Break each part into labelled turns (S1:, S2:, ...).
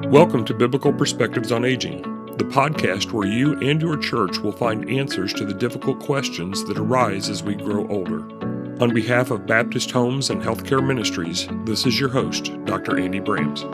S1: Welcome to Biblical Perspectives on Aging, the podcast where you and your church will find answers to the difficult questions that arise as we grow older. On behalf of Baptist Homes and Healthcare Ministries, this is your host, Dr. Andy Brams.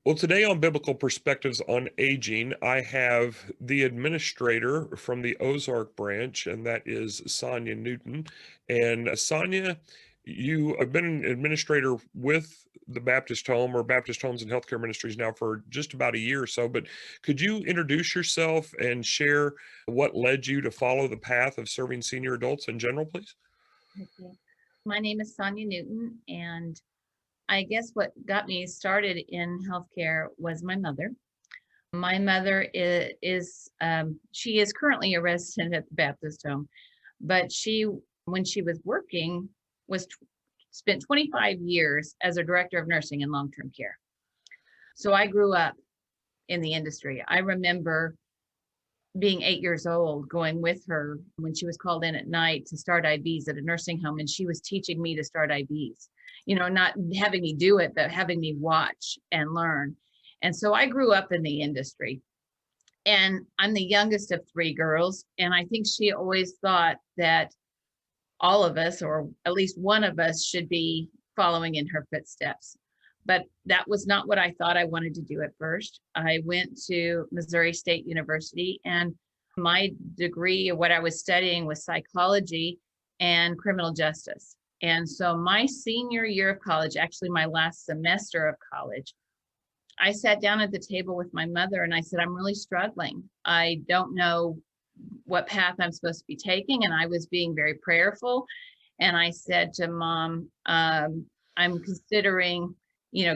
S1: Well, today on Biblical Perspectives on Aging, I have the administrator from the Ozark branch, and that is Sonya Newton. And Sonya, you have been an administrator with the Baptist Home or Baptist Homes and Healthcare Ministries now for just about a year or so, but could you introduce yourself and share what led you to follow the path of serving senior adults in general, please?
S2: Okay. My name is Sonya Newton, and I guess what got me started in healthcare was my mother. My mother she is currently a resident at the Baptist Home, but when she was working, spent 25 years as a director of nursing in long-term care. So I grew up in the industry. I remember being 8 years old, going with her when she was called in at night to start IVs at a nursing home, and she was teaching me to start IVs. Not having me do it, but having me watch and learn. And so I grew up in the industry. And I'm the youngest of three girls, and I think she always thought that all of us, or at least one of us, should be following in her footsteps. But that was not what I thought I wanted to do at first. I went to Missouri State University, and my degree of what I was studying was psychology and criminal justice. And so my senior year of college, actually my last semester of college, I sat down at the table with my mother and I said, I'm really struggling. I don't know what path I'm supposed to be taking. And I was being very prayerful. And I said to Mom, I'm considering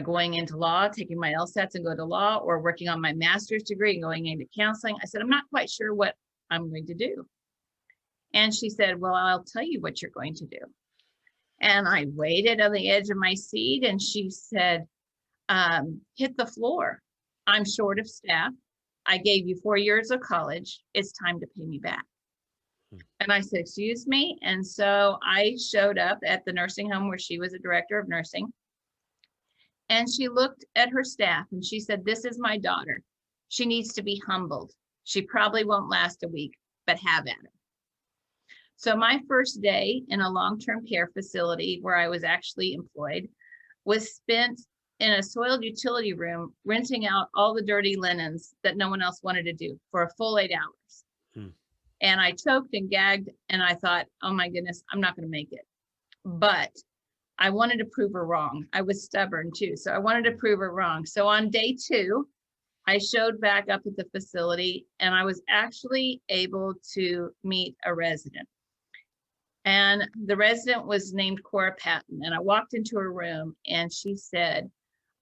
S2: going into law, taking my LSATs and go to law, or working on my master's degree and going into counseling. I said, I'm not quite sure what I'm going to do. And she said, well, I'll tell you what you're going to do. And I waited on the edge of my seat, and she said, hit the floor. I'm short of staff. I gave you 4 years of college. It's time to pay me back. And I said, excuse me. And so I showed up at the nursing home where she was a director of nursing. And she looked at her staff and she said, this is my daughter. She needs to be humbled. She probably won't last a week, but have at her. So my first day in a long-term care facility where I was actually employed was spent in a soiled utility room, rinsing out all the dirty linens that no one else wanted to do for a full 8 hours. And I choked and gagged, and I thought, oh my goodness, I'm not going to make it. But I wanted to prove her wrong. I was stubborn too. So I wanted to prove her wrong. So on day 2, I showed back up at the facility, and I was actually able to meet a resident. And the resident was named Cora Patton. And I walked into her room and she said,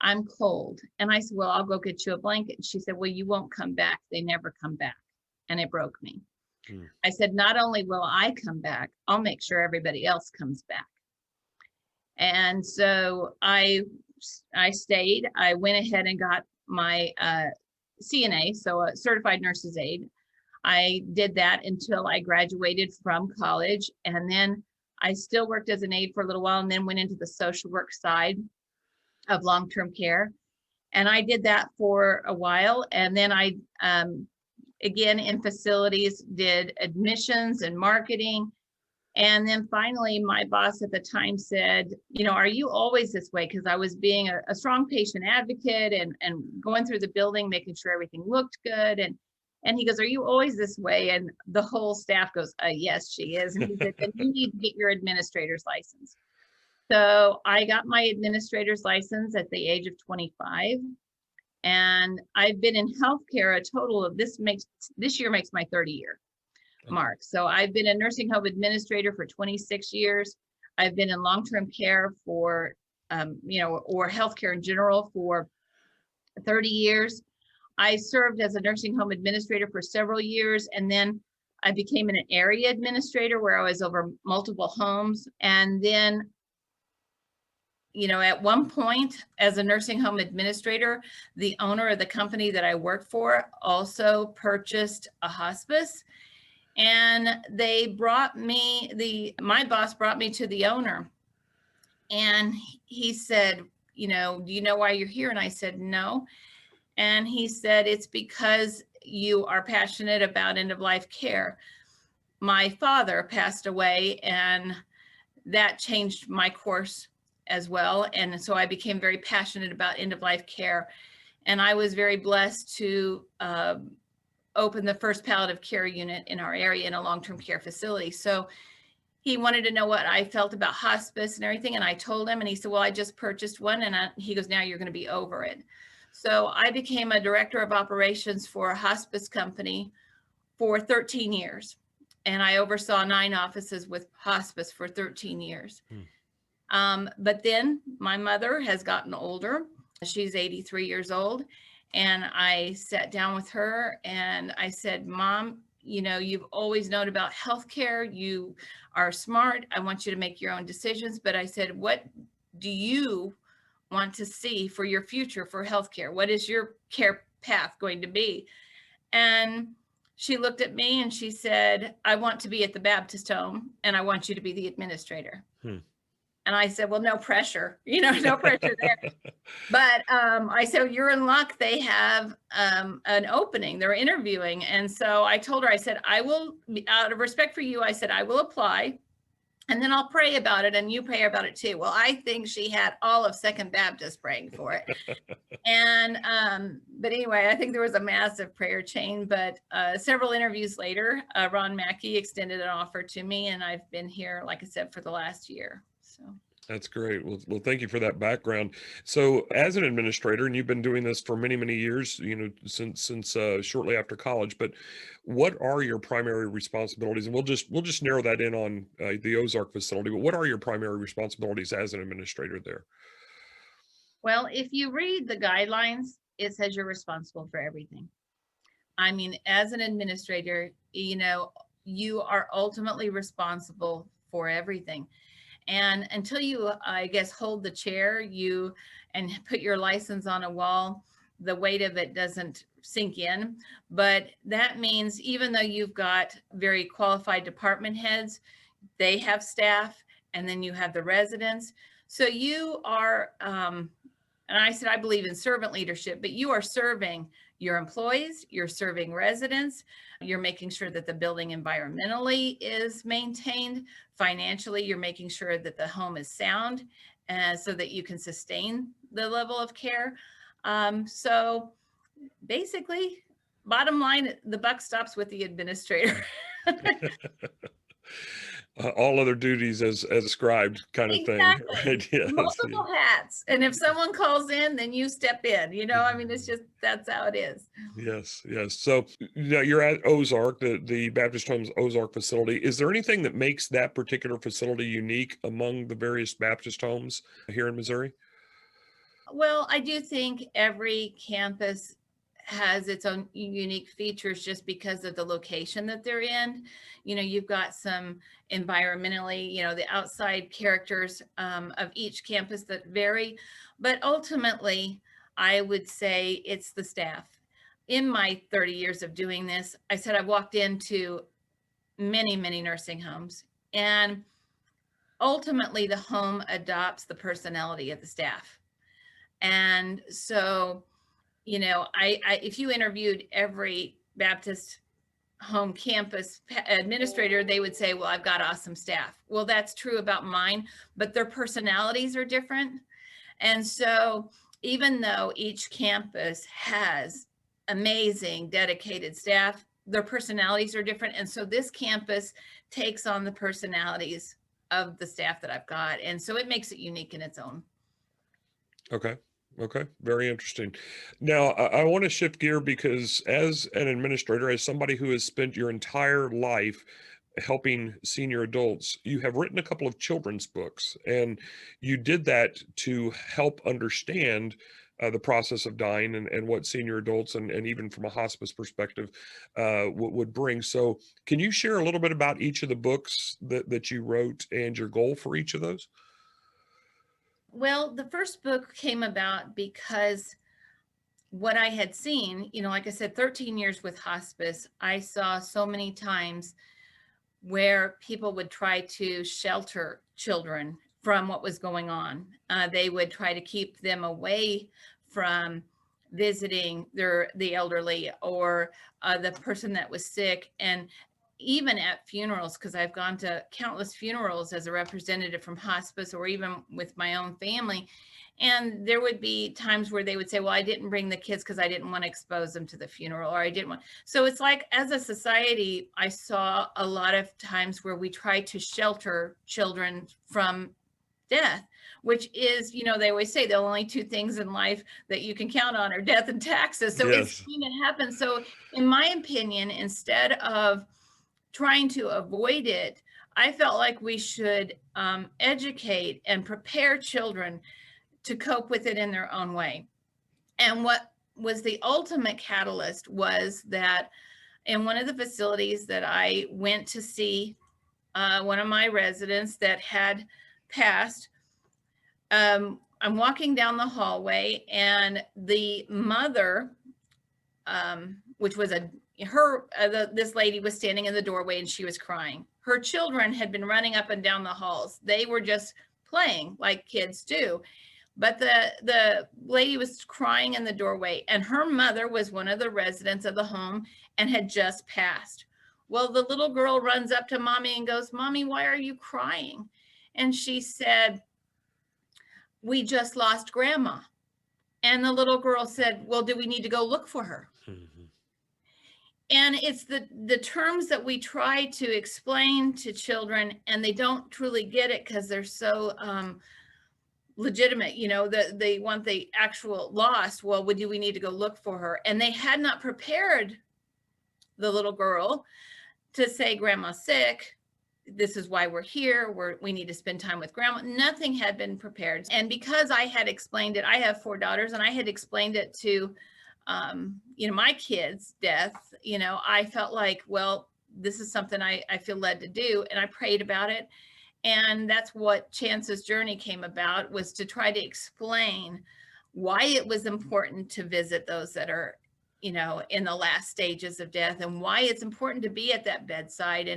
S2: I'm cold. And I said, well, I'll go get you a blanket. And she said, well, you won't come back. They never come back. And it broke me. I said, not only will I come back, I'll make sure everybody else comes back. And so I stayed. I went ahead and got my CNA, so a certified nurse's aide. I did that until I graduated from college. And then I still worked as an aide for a little while, and then went into the social work side of long-term care. And I did that for a while. And then I, again, in facilities, did admissions and marketing. And then finally, my boss at the time said, are you always this way? Because I was being a strong patient advocate and going through the building, making sure everything looked good. And he goes, are you always this way? And the whole staff goes, yes, she is. And he said, then you need to get your administrator's license. So I got my administrator's license at the age of 25. And I've been in healthcare a total of this year makes my 30-year mark. So I've been a nursing home administrator for 26 years. I've been in long-term care for, or healthcare in general for 30 years. I served as a nursing home administrator for several years, and then I became an area administrator where I was over multiple homes. And then, at one point as a nursing home administrator, the owner of the company that I worked for also purchased a hospice. And my boss brought me to the owner, and he said, do you know why you're here? And I said, no. And he said, it's because you are passionate about end of life care. My father passed away, and that changed my course as well. And so I became very passionate about end of life care. And I was very blessed to open the first palliative care unit in our area in a long-term care facility. So he wanted to know what I felt about hospice and everything. And I told him, and he said, well, I just purchased one. And he goes, now you're going to be over it. So I became a director of operations for a hospice company for 13 years. And I oversaw 9 offices with hospice for 13 years. But then my mother has gotten older. She's 83 years old. And I sat down with her and I said, Mom, you've always known about healthcare. You are smart. I want you to make your own decisions. But I said, what do you want to see for your future for healthcare? What is your care path going to be? And she looked at me and she said, I want to be at the Baptist home and I want you to be the administrator. And I said, well, no pressure, no pressure there. But I said, you're in luck. They have an opening. They're interviewing. And so I told her, I said, I will, out of respect for you, I said, I will apply. And then I'll pray about it and you pray about it too. Well, I think she had all of Second Baptist praying for it. And, but anyway, I think there was a massive prayer chain, but several interviews later, Ron Mackey extended an offer to me and I've been here, like I said, for the last year. So.
S1: That's great. Well, thank you for that background. So, as an administrator, and you've been doing this for many, many years, since shortly after college. But what are your primary responsibilities? And we'll just narrow that in on the Ozark facility. But what are your primary responsibilities as an administrator there?
S2: Well, if you read the guidelines, it says you're responsible for everything. I mean, as an administrator, you are ultimately responsible for everything. And until you, I guess, hold the chair, and put your license on a wall, the weight of it doesn't sink in. But that means even though you've got very qualified department heads, they have staff, and then you have the residents. So you are, and I said, I believe in servant leadership, but you are serving your employees, you're serving residents, you're making sure that the building environmentally is maintained. Financially, you're making sure that the home is sound so that you can sustain the level of care. So basically, bottom line, the buck stops with the administrator.
S1: All other duties as ascribed kind of thing, right? Yes.
S2: Multiple hats. And if someone calls in, then you step in, I mean, it's just, that's how it is.
S1: Yes. So you're at Ozark, the Baptist Homes Ozark facility. Is there anything that makes that particular facility unique among the various Baptist homes here in Missouri?
S2: Well, I do think every campus has its own unique features just because of the location that they're in. You've got some environmentally, the outside characters of each campus that vary, but ultimately, I would say it's the staff. In my 30 years of doing this, I said I've walked into many, many nursing homes, and ultimately the home adopts the personality of the staff. And so, if you interviewed every Baptist home campus administrator, they would say, well, I've got awesome staff. Well, that's true about mine, but their personalities are different. And so even though each campus has amazing dedicated staff, their personalities are different. And so this campus takes on the personalities of the staff that I've got. And so it makes it unique in its own.
S1: Okay. Very interesting. Now, I want to shift gear because as an administrator, as somebody who has spent your entire life helping senior adults, you have written a couple of children's books, and you did that to help understand the process of dying and what senior adults and even from a hospice perspective would bring. So can you share a little bit about each of the books that you wrote and your goal for each of those?
S2: Well, the first book came about because what I had seen, like I said, 13 years with hospice, I saw so many times where people would try to shelter children from what was going on. They would try to keep them away from visiting the elderly or the person that was sick. And even at funerals, because I've gone to countless funerals as a representative from hospice or even with my own family. And there would be times where they would say, well, I didn't bring the kids because I didn't want to expose them to the funeral, or I didn't want. So it's like, as a society, I saw a lot of times where we try to shelter children from death, which is, they always say the only two things in life that you can count on are death and taxes. So it's
S1: Yes.
S2: seen it happen. So in my opinion, instead of trying to avoid it, I felt like we should educate and prepare children to cope with it in their own way. And what was the ultimate catalyst was that in one of the facilities that I went to see one of my residents that had passed, I'm walking down the hallway, and the mother, which was this lady was standing in the doorway and she was crying. Her children had been running up and down the halls. They were just playing like kids do. But the lady was crying in the doorway, and her mother was one of the residents of the home and had just passed. Well, the little girl runs up to mommy and goes, "Mommy, why are you crying?" And she said, "We just lost grandma." And the little girl said, "Well, do we need to go look for her?"
S1: Mm-hmm.
S2: And it's the terms that we try to explain to children, and they don't truly get it because they're so legitimate, they want the actual loss. Well, do we need to go look for her? And they had not prepared the little girl to say, "Grandma's sick. This is why we're here. We need to spend time with grandma." Nothing had been prepared. And because I had explained it, I have 4 daughters, and I had explained it to, my kids' death, I felt like, well, this is something I feel led to do. And I prayed about it. And that's what Chance's journey came about, was to try to explain why it was important to visit those that are, in the last stages of death, and why it's important to be at that bedside,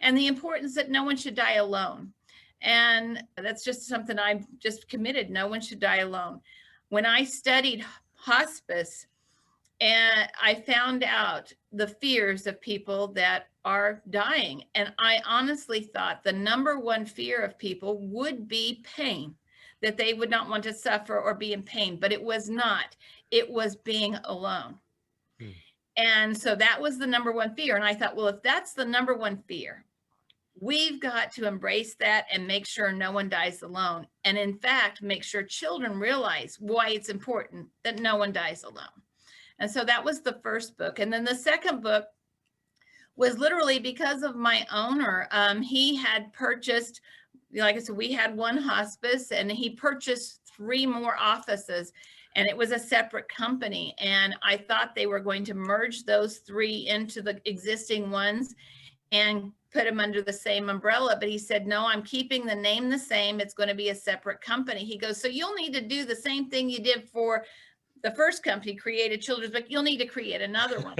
S2: and the importance that no one should die alone. And that's just something I'm just committed. No one should die alone. When I studied hospice, and I found out the fears of people that are dying. And I honestly thought the number one fear of people would be pain, that they would not want to suffer or be in pain, but it was not. It was being alone.
S1: Mm.
S2: And so that was the number one fear. And I thought, well, if that's the number one fear, we've got to embrace that and make sure no one dies alone. And in fact, make sure children realize why it's important that no one dies alone. And so that was the first book. And then the second book was literally because of my owner. He had purchased, like I said, we had one hospice, and he purchased 3 more offices, and it was a separate company. And I thought they were going to merge those 3 into the existing ones and put them under the same umbrella. But he said, "No, I'm keeping the name the same. It's going to be a separate company." He goes, "So you'll need to do the same thing you did for the first company, created children's book. You'll need to create another one."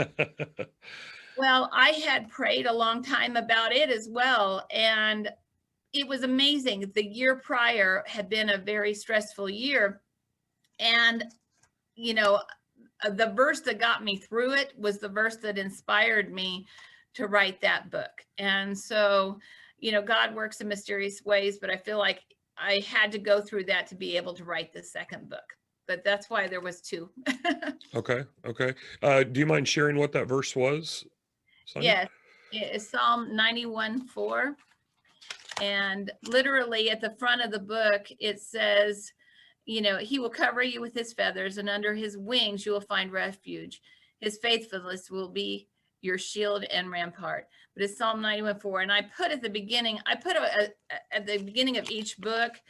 S2: Well, I had prayed a long time about it as well. And it was amazing. The year prior had been a very stressful year. And, the verse that got me through it was the verse that inspired me to write that book. And so, God works in mysterious ways, but I feel like I had to go through that to be able to write the second book. But that's why there was 2.
S1: Okay. Okay. Do you mind sharing what that verse was, Sonia?
S2: Yes, it is Psalm 91:4. And literally at the front of the book, it says, "He will cover you with his feathers, and under his wings you will find refuge. His faithfulness will be your shield and rampart." But it's Psalm 91:4. And I put at the beginning of each book,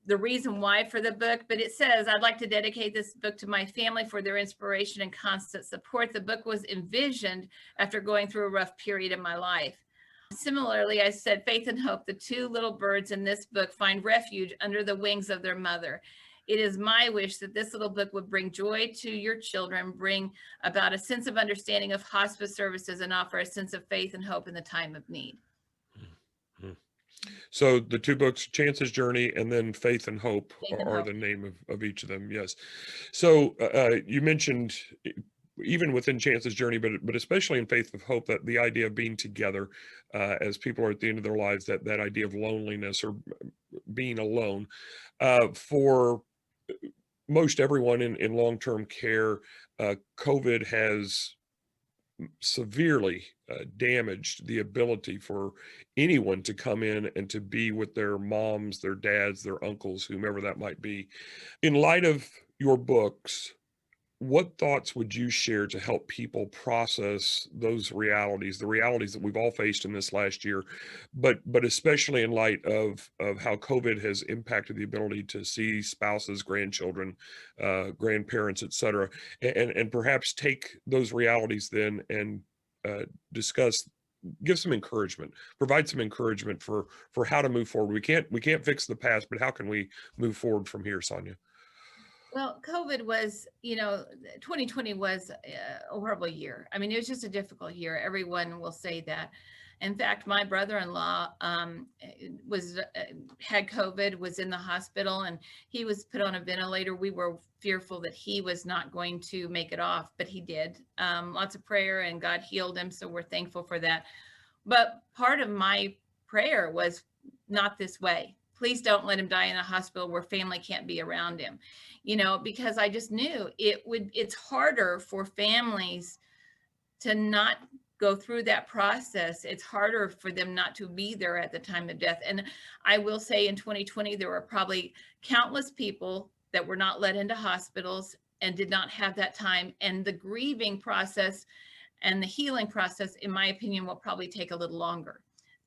S2: the reason why for the book. But it says, "I'd like to dedicate this book to my family for their inspiration and constant support." The book was envisioned after going through a rough period in my life. Similarly, I said, "Faith and hope, the 2 little birds in this book, find refuge under the wings of their mother." It is my wish that this little book would bring joy to your children, bring about a sense of understanding of hospice services, and offer a sense of faith and hope in the time of need.
S1: Mm-hmm. So the two books, Chance's Journey and then Faith and Hope,
S2: Faith and
S1: are
S2: Hope.
S1: the name of each of them. Yes. So you mentioned even within Chance's Journey, but especially in Faith of Hope, that the idea of being together as people are at the end of their lives, that idea of loneliness or being alone. For most everyone in long-term care, COVID has severely damaged the ability for anyone to come in and to be with their moms, their dads, their uncles, whomever that might be. In light of your books, what thoughts would you share to help people process those realities, the realities that we've all faced in this last year, but especially in light of how COVID has impacted the ability to see spouses, grandchildren, grandparents, et cetera, and perhaps take those realities then and uh, discuss, give some encouragement, provide some encouragement for how to move forward. We can't fix the past, but how can we move forward from here, Sonia?
S2: Well, COVID was, 2020 was a horrible year. I mean, it was just a difficult year. Everyone will say that. In fact, my brother-in-law was had COVID, was in the hospital, and he was put on a ventilator. We were fearful that he was not going to make it off, but he did. Lots of prayer, and God healed him, so we're thankful for that. But part of my prayer was not this way. Please don't let him die in a hospital where family can't be around him, because I just knew it's harder for families to not go through that process. It's harder for them not to be there at the time of death. And I will say in 2020, there were probably countless people that were not let into hospitals and did not have that time. And the grieving process and the healing process, in my opinion, will probably take a little longer.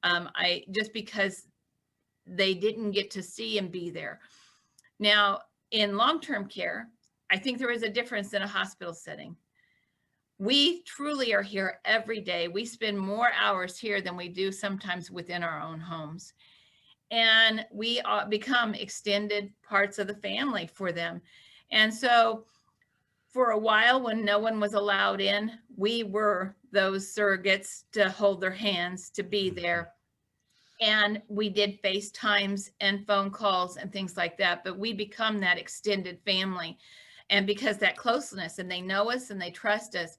S2: I just because they didn't get to see and be there. Now, in long-term care, I think there is a difference in a hospital setting. We truly are here every day. We spend more hours here than we do sometimes within our own homes. And we become extended parts of the family for them. And so for a while, when no one was allowed in, we were those surrogates to hold their hands, to be there. And we did FaceTimes and phone calls and things like that, but we become that extended family. And because that closeness, and they know us and they trust us.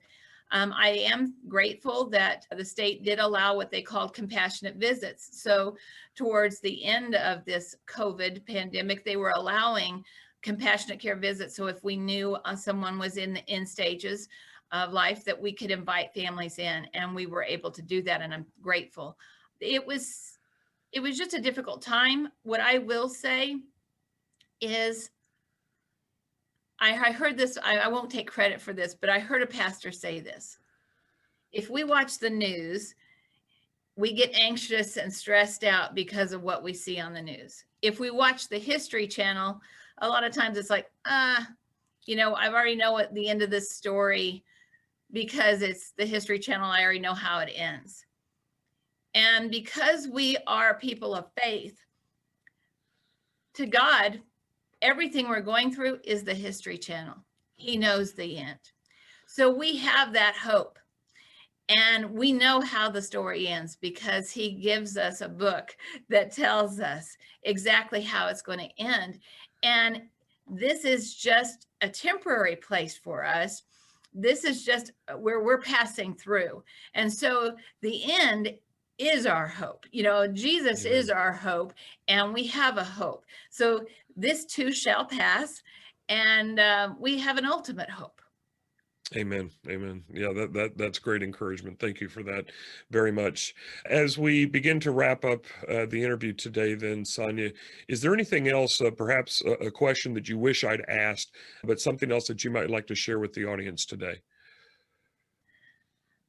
S2: I am grateful that the state did allow what they called compassionate visits. So towards the end of this COVID pandemic, they were allowing compassionate care visits. So if we knew someone was in the end stages of life, that we could invite families in, and we were able to do that. And I'm grateful. It was just a difficult time. What I will say is I heard this, I won't take credit for this, but I heard a pastor say this. If we watch the news, we get anxious and stressed out because of what we see on the news. If we watch the History Channel, a lot of times it's like, I've already know at the end of this story because it's the History Channel. I already know how it ends. And because we are people of faith, to God, everything we're going through is the History Channel. He knows the end. So we have that hope. And we know how the story ends because he gives us a book that tells us exactly how it's going to end. And this is just a temporary place for us. This is just where we're passing through. And so the end is our hope. Jesus
S1: Amen.
S2: is our hope, and we have a hope. So this too shall pass, and we have an ultimate hope.
S1: Amen. Amen. Yeah, that's great encouragement. Thank you for that very much. As we begin to wrap up the interview today, then, Sonia, is there anything else, perhaps a question that you wish I'd asked, but something else that you might like to share with the audience today?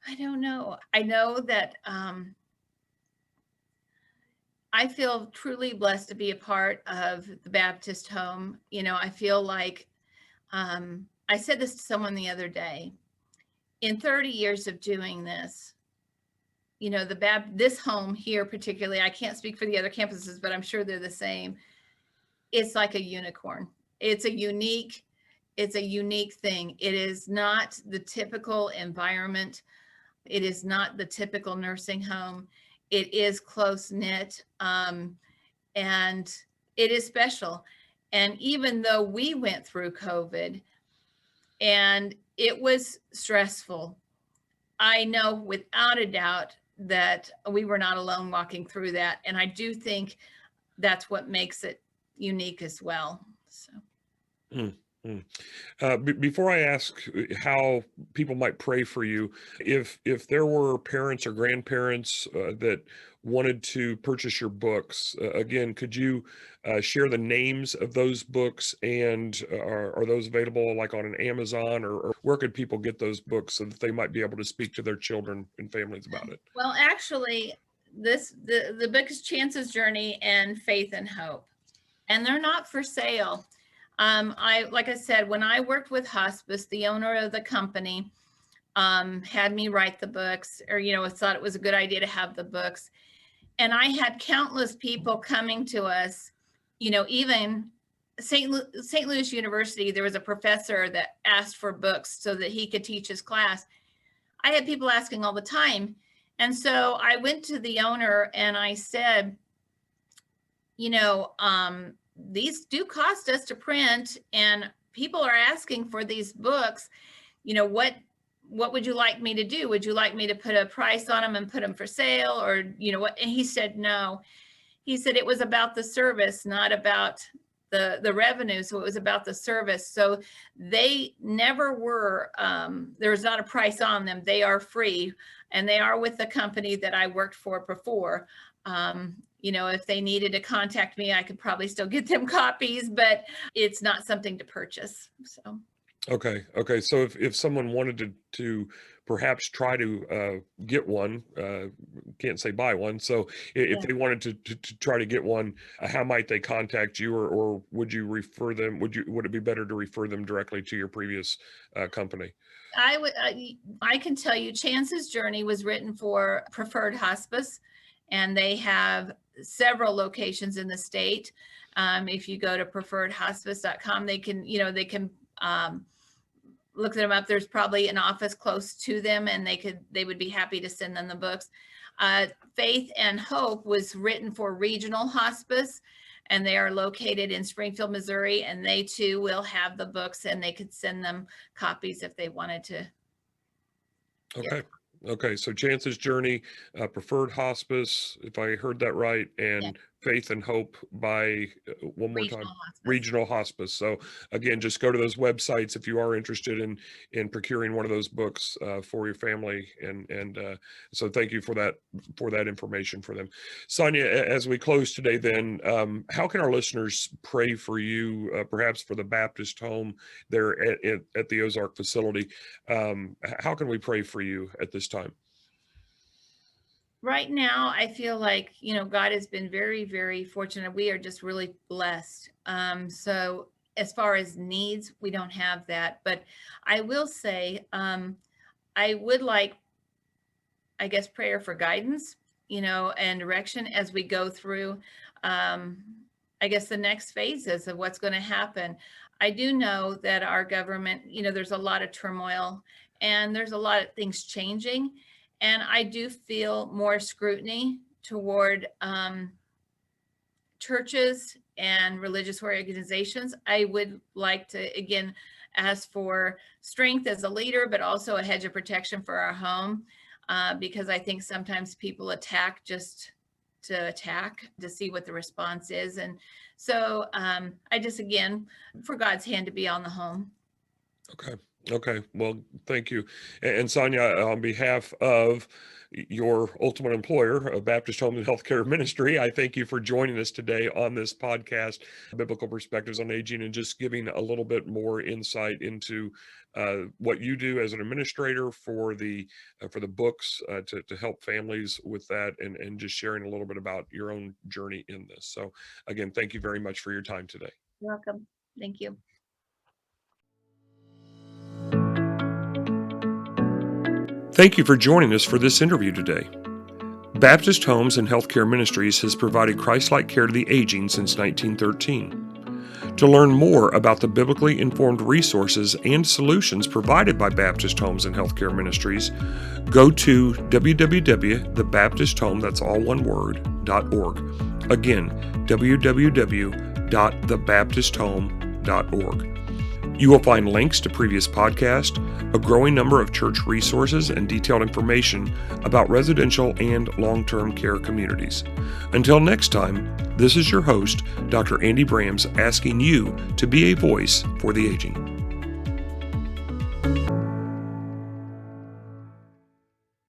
S2: I don't know. I know that I feel truly blessed to be a part of the Baptist home. I feel like I said this to someone the other day. In 30 years of doing this, this home here particularly, I can't speak for the other campuses, but I'm sure they're the same. It's like a unicorn. It's a unique thing. It is not the typical environment. It is not the typical nursing home. it is close knit, and it is special. And even though we went through COVID and it was stressful, I know without a doubt that we were not alone walking through that. And I do think that's what makes it unique as well. So.
S1: Mm, mm. Before I ask how people might pray for you, if there were parents or grandparents that wanted to purchase your books, again, could you share the names of those books, and are those available like on an Amazon, or where could people get those books so that they might be able to speak to their children and families about it?
S2: Well, actually, the book is Chance's Journey and Faith and Hope, and they're not for sale. Like I said, when I worked with hospice, the owner of the company had me write the books, or thought it was a good idea to have the books. And I had countless people coming to us, even St. Louis University, there was a professor that asked for books so that he could teach his class. I had people asking all the time. And so I went to the owner and I said, these do cost us to print, and people are asking for these books. What would you like me to do? Would you like me to put a price on them and put them for sale, or what? And he said no. He said it was about the service, not about the revenue. So it was about the service. So they never were, there's not a price on them. They are free, and they are with the company that I worked for before. If they needed to contact me, I could probably still get them copies, but it's not something to purchase. So.
S1: Okay. Okay. So if someone wanted to perhaps try to get one, can't say buy one. So if
S2: Yeah.
S1: they wanted to try to get one, how might they contact you, or would you refer them? Would it be better to refer them directly to your previous company?
S2: I can tell you, Chance's Journey was written for Preferred Hospice, and they have several locations in the state. If you go to preferredhospice.com, they can look them up. There's probably an office close to them, and they would be happy to send them the books. Faith and Hope was written for Regional Hospice, and they are located in Springfield, Missouri, and they too will have the books, and they could send them copies if they wanted to.
S1: Okay. Okay. So Chance's Journey, Preferred Hospice, if I heard that right,
S2: Yeah.
S1: and Faith and Hope by one more time,
S2: Regional Hospice.
S1: Regional Hospice. So again, just go to those websites if you are interested in procuring one of those books for your family, and so thank you for that information for them. Sonya, as we close today, then how can our listeners pray for you, perhaps for the Baptist home there at the Ozark facility? How can we pray for you at this time?
S2: Right now, I feel like, God has been very, very fortunate. We are just really blessed. So as far as needs, we don't have that. But I will say, I would like, I guess, prayer for guidance, and direction as we go through, I guess, the next phases of what's going to happen. I do know that our government, there's a lot of turmoil, and there's a lot of things changing. And I do feel more scrutiny toward churches and religious organizations. I would like to, again, ask for strength as a leader, but also a hedge of protection for our home, because I think sometimes people attack just to attack, to see what the response is. And so I just, again, for God's hand to be on the home.
S1: Okay. Okay. Well, thank you. And Sonya, on behalf of your ultimate employer, Baptist Home and Healthcare Ministry, I thank you for joining us today on this podcast, Biblical Perspectives on Aging, and just giving a little bit more insight into what you do as an administrator for the books, to help families with that, and just sharing a little bit about your own journey in this. So again, thank you very much for your time today.
S2: You're welcome. Thank you.
S1: Thank you for joining us for this interview today. Baptist Homes and Healthcare Ministries has provided Christ-like care to the aging since 1913. To learn more about the biblically informed resources and solutions provided by Baptist Homes and Healthcare Ministries, go to www.thebaptisthome, that's all one word, .org. Again, www.thebaptisthome.org. You will find links to previous podcasts, a growing number of church resources, and detailed information about residential and long-term care communities. Until next time, this is your host, Dr. Andy Brams, asking you to be a voice for the aging.